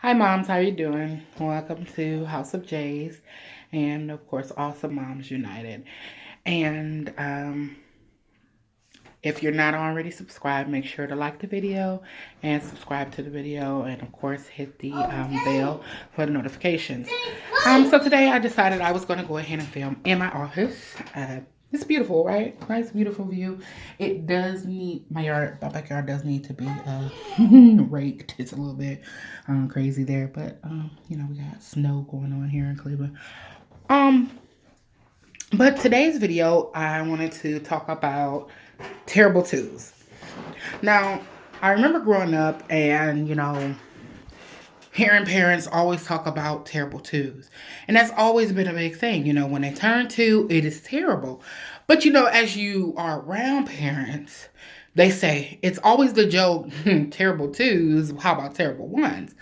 Hi moms, how you doing? Welcome to House of Jays and of course Awesome Moms United. And if you're not already subscribed, make sure to like the video and subscribe to the video and of course hit the bell for the notifications. So today I decided I was going to go ahead and film in my office. It's beautiful, right? Nice, beautiful view. It does need, my backyard does need to be raked. It's a little bit crazy there, but we got snow going on here in Cleveland. Um, but today's video, I wanted to talk about terrible twos. Now, I remember growing up and, hearing parents always talk about terrible twos. And that's always been a big thing. When they turn two, it is terrible. But, as you are around parents, they say it's always the joke, terrible twos. How about terrible ones?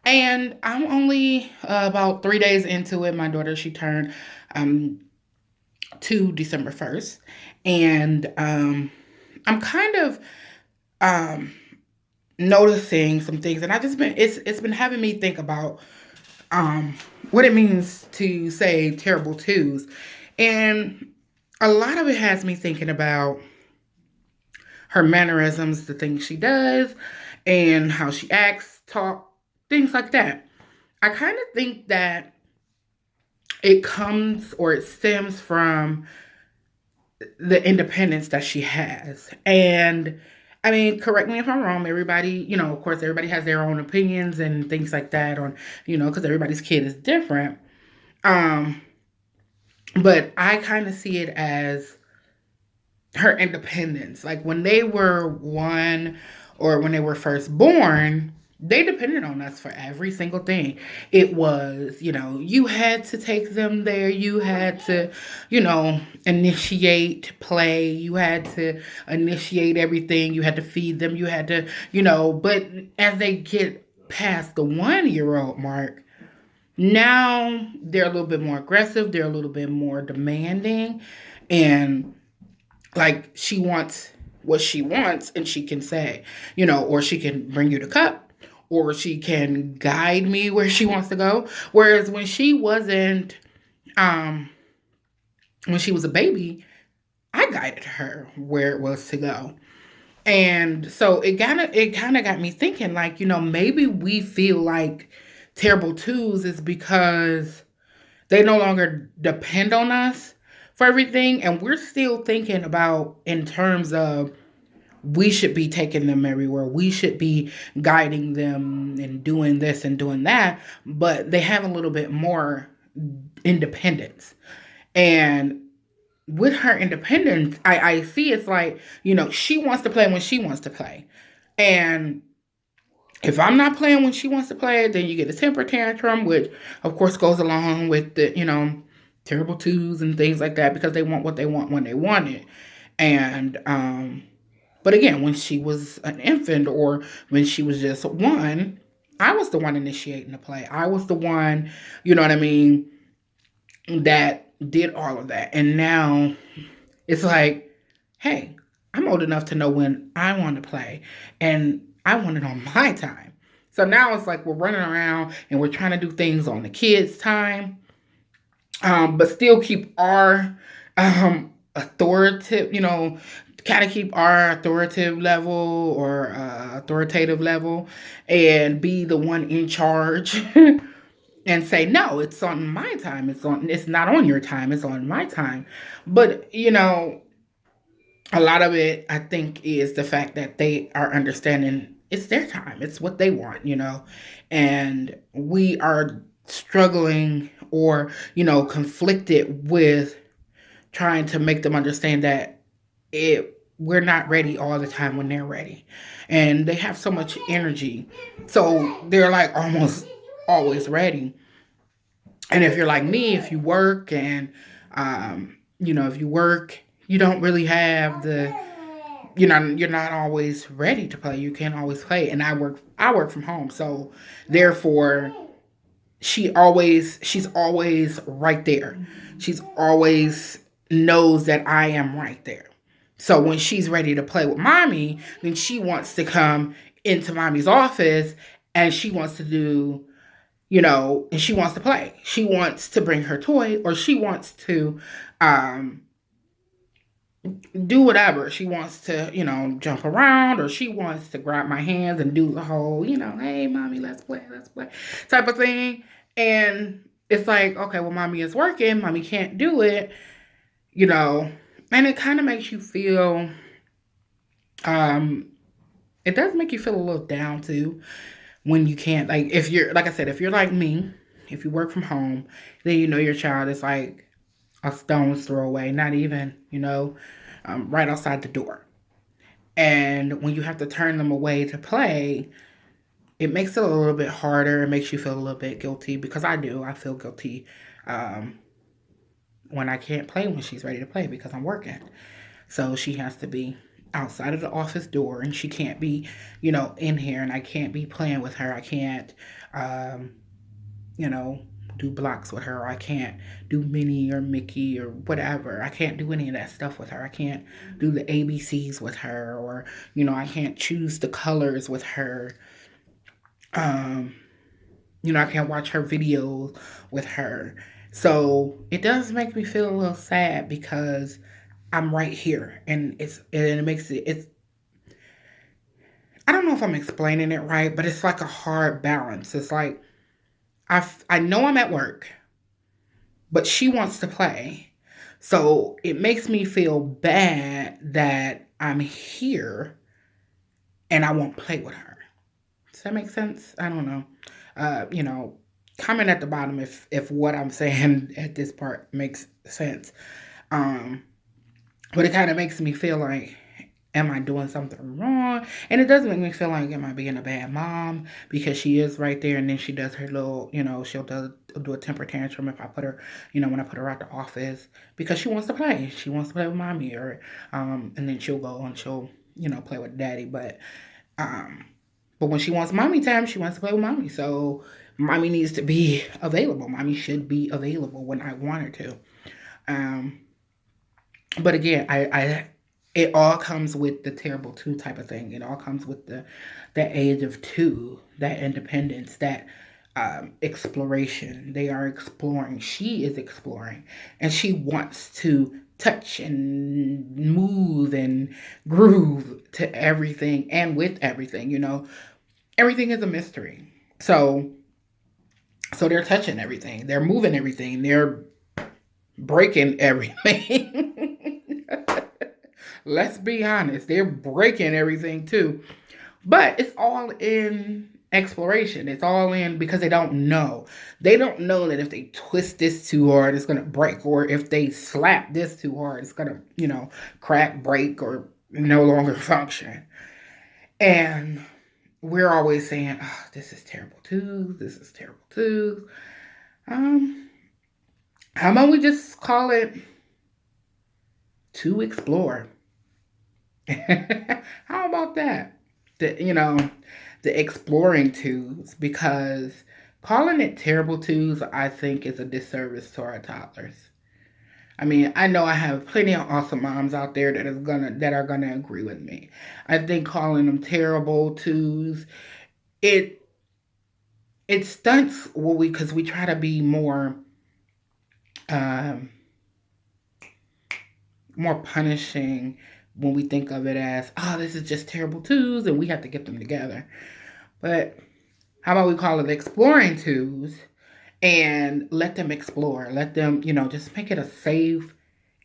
And I'm only about 3 days into it. My daughter, she turned 2 December 1st. And I'm kind of noticing some things, and I just been it's been having me think about what it means to say terrible twos, and a lot of it has me thinking about her mannerisms, the things she does, and how she acts, talk, things like that. I kind of think that it comes or it stems from the independence that she has. And I mean, correct me if I'm wrong. Everybody, of course, everybody has their own opinions and things like that on, because everybody's kid is different. Um, but I kind of see it as her independence. Like when they were one or when they were first born, they depended on us for every single thing. It was, you had to take them there. You had to, initiate play. You had to initiate everything. You had to feed them. You had to, but as they get past the 1 year old mark, now they're a little bit more aggressive. They're a little bit more demanding. And like she wants what she wants and she can say, or she can bring you the cup or she can guide me where she wants to go. Whereas um, when she was a baby, I guided her where it was to go. And so it kind of got me thinking like, maybe we feel like terrible twos is because they no longer depend on us for everything. And we're still thinking about in terms of we should be taking them everywhere. We should be guiding them and doing this and doing that. But they have a little bit more independence. And with her independence, I see it's like, she wants to play when she wants to play. And if I'm not playing when she wants to play, then you get a temper tantrum, which of course goes along with the, terrible twos and things like that because they want what they want when they want it. And but again, when she was an infant or when she was just one, I was the one initiating the play. I was the one, you know what I mean, that did all of that. And now it's like, hey, I'm old enough to know when I want to play and I want it on my time. So now it's like we're running around and we're trying to do things on the kids' time, but still keep our authoritative, kind of keep our authoritative level or authoritative level and be the one in charge and say no, it's on my time, it's not on your time, it's on my time. But a lot of it I think is the fact that they are understanding it's their time, it's what they want, and we are struggling or conflicted with trying to make them understand that we're not ready all the time when they're ready. And they have so much energy. So they're like almost always ready. And if you're like me, if you work and if you work, you don't really have the you're not always ready to play. You can't always play. And I work from home. So therefore she's always right there. She's always knows that I am right there. So when she's ready to play with mommy, then she wants to come into mommy's office and she wants to do, and she wants to play. She wants to bring her toy, or she wants to um, do whatever. She wants to, jump around, or she wants to grab my hands and do the whole, hey, mommy, let's play type of thing. And it's like, okay, well, mommy is working, mommy can't do it, you know, and it kind of makes you feel, um, it does make you feel a little down too when you can't, like, if you're, like I said, if you're like me, if you work from home, then your child is like a stone's throw away, not even, right outside the door. And when you have to turn them away to play, it makes it a little bit harder. It makes you feel a little bit guilty, because I do. I feel guilty um, when I can't play when she's ready to play because I'm working. So she has to be outside of the office door, and she can't be, in here, and I can't be playing with her. I can't, um, you know, do blocks with her. Or I can't do Minnie or Mickey or whatever. I can't do any of that stuff with her. I can't do the ABCs with her, or, I can't choose the colors with her. Um, I can't watch her videos with her. So it does make me feel a little sad because I'm right here, and it makes it's I don't know if I'm explaining it right, but it's like a hard balance. It's like I know I'm at work, but she wants to play. So it makes me feel bad that I'm here and I won't play with her. Does that make sense? I don't know. Uh, you know, Comment at the bottom if what I'm saying at this part makes sense. Um, but it kind of makes me feel like, am I doing something wrong? And it does make me feel like, am I being a bad mom? Because she is right there, and then she does her little, she'll do a temper tantrum if I put her, when I put her out the office, because she wants to play. She wants to play with mommy, or, and then she'll go and she'll, play with daddy. Um, but when she wants mommy time, she wants to play with mommy. So mommy needs to be available. Mommy should be available when I want her to. Um, but again, it all comes with the terrible two type of thing. It all comes with the age of two, that independence, that exploration. They are exploring. She is exploring, and she wants to touch and move and groove to everything and with everything. Everything is a mystery. So they're touching everything. They're moving everything. They're breaking everything. Let's be honest. They're breaking everything too. But it's all in exploration. It's all in because they don't know. They don't know that if they twist this too hard, it's going to break. Or if they slap this too hard, it's going to, crack, break, or no longer function. And we're always saying, oh, this is terrible too. This is terrible too. Um, how about we just call it to explore? How about that? The exploring twos, because calling it terrible twos, I think, is a disservice to our toddlers. I mean, I know I have plenty of awesome moms out there that are gonna agree with me. I think calling them terrible twos, it it stunts what we because we try to be um, more punishing when we think of it as, oh, this is just terrible twos and we have to get them together. But how about we call it exploring twos and let them explore? Let them, just make it a safe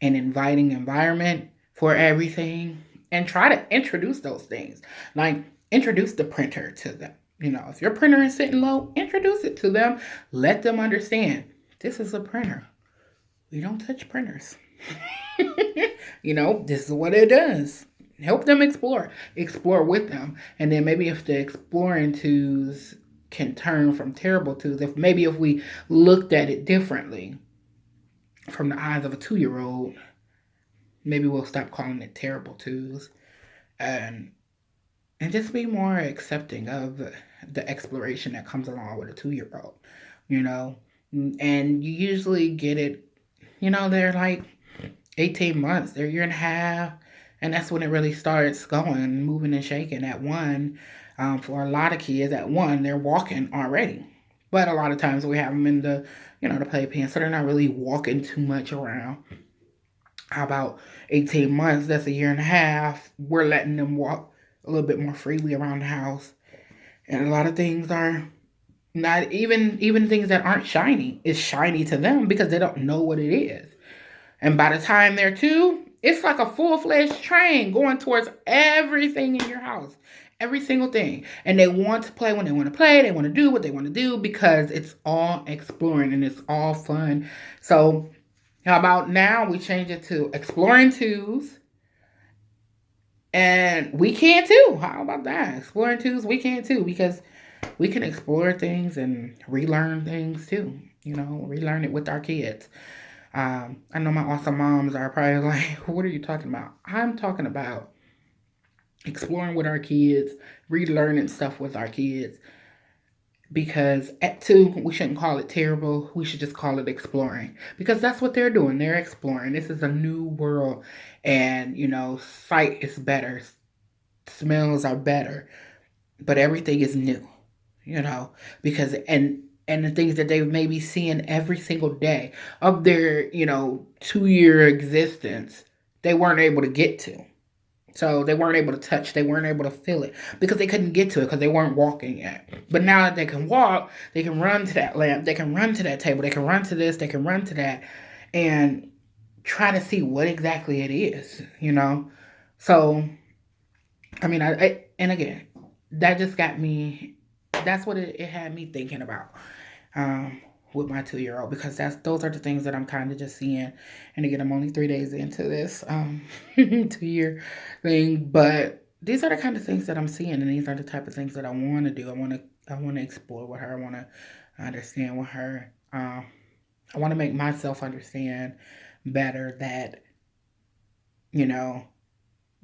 and inviting environment for everything, and try to introduce those things. Like, introduce the printer to them. If your printer is sitting low, introduce it to them. Let them understand this is a printer. We don't touch printers. This is what it does. Help them explore with them. And then maybe if the exploring twos can turn from terrible twos, if we looked at it differently from the eyes of a 2-year old, maybe we'll stop calling it terrible twos, and just be more accepting of the exploration that comes along with a 2-year old, you know. And you usually get it, they're like 18 months, they're a year and a half, and that's when it really starts going, moving and shaking at one. For a lot of kids, at one, they're walking already. But a lot of times we have them in the playpen, so they're not really walking too much around. How about 18 months? That's a year and a half. We're letting them walk a little bit more freely around the house. And a lot of things are not even things that aren't shiny. It's shiny to them because they don't know what it is. And by the time they're two, it's like a full-fledged train going towards everything in your house. Every single thing. And they want to play when they want to play. They want to do what they want to do because it's all exploring and it's all fun. So how about now we change it to exploring twos, and we can too. How about that? Exploring twos, we can too, because we can explore things and relearn things too. Relearn it with our kids. I know my awesome moms are probably like, what are you talking about? I'm talking about exploring with our kids, relearning stuff with our kids. Because at two, we shouldn't call it terrible. We should just call it exploring. Because that's what they're doing. They're exploring. This is a new world. And, sight is better. Smells are better. But everything is new. Because and the things that they may be seeing every single day of their, 2-year existence, they weren't able to get to. So they weren't able to touch. They weren't able to feel it because they couldn't get to it because they weren't walking yet. But now that they can walk, they can run to that lamp. They can run to that table. They can run to this. They can run to that and try to see what exactly it is. So, I mean, and again, that just got me, that's what it had me thinking about. With my 2-year-old, because those are the things that I'm kind of just seeing. And again, I'm only 3 days into this 2-year thing, but these are the kind of things that I'm seeing, and these are the type of things that I want to do. I want to explore with her. I want to understand with her. I want to make myself understand better that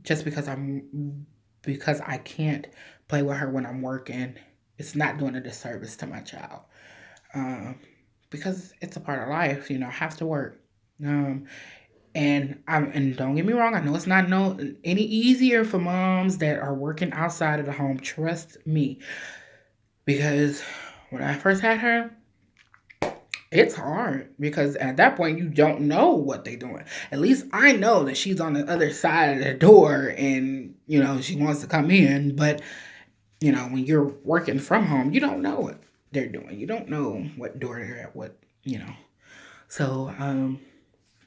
just because I can't play with her when I'm working, it's not doing a disservice to my child. Because it's a part of life, I have to work. And don't get me wrong, I know it's not any easier for moms that are working outside of the home. Trust me, because when I first had her, it's hard because at that point you don't know what they're doing. At least I know that she's on the other side of the door and she wants to come in, but when you're working from home, you don't know what they're doing. You don't know what door they're at, So,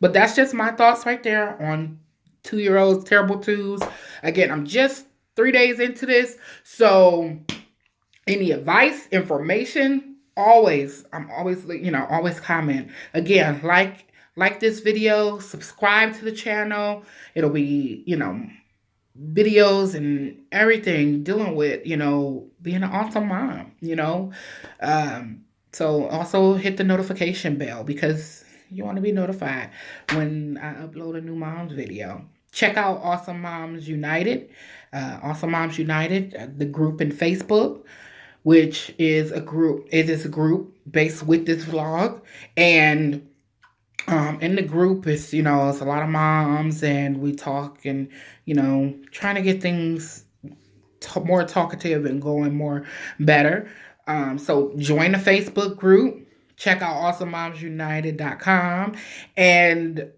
but that's just my thoughts right there on 2-year-olds, terrible twos. Again, I'm just 3 days into this. So any advice, information, I'm always comment. Again, like this video, subscribe to the channel. It'll be, videos and everything dealing with, being an awesome mom, So also hit the notification bell because you want to be notified when I upload a new mom's video. Check out Awesome Moms United, the group in Facebook, which is a group. It is a group based with this vlog, and in the group, it's a lot of moms, and we talk and trying to get things more talkative and going more better. So join the Facebook group. Check out awesomemomsunited.com and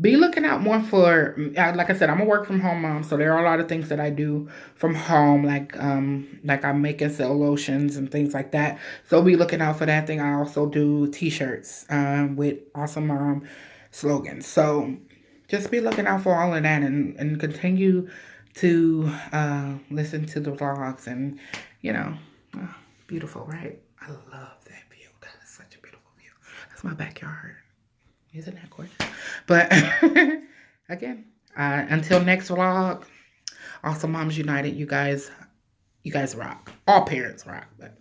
be looking out more for, like I said, I'm a work from home mom, so there are a lot of things that I do from home, like I make and sell lotions and things like that. So be looking out for that thing. I also do t-shirts with Awesome Mom slogans. So just be looking out for all of that and continue to listen to the vlogs and beautiful, right? I love that view. That is such a beautiful view. That's my backyard. Isn't that gorgeous? But again, until next vlog, Awesome Moms United, you guys rock. All parents rock, but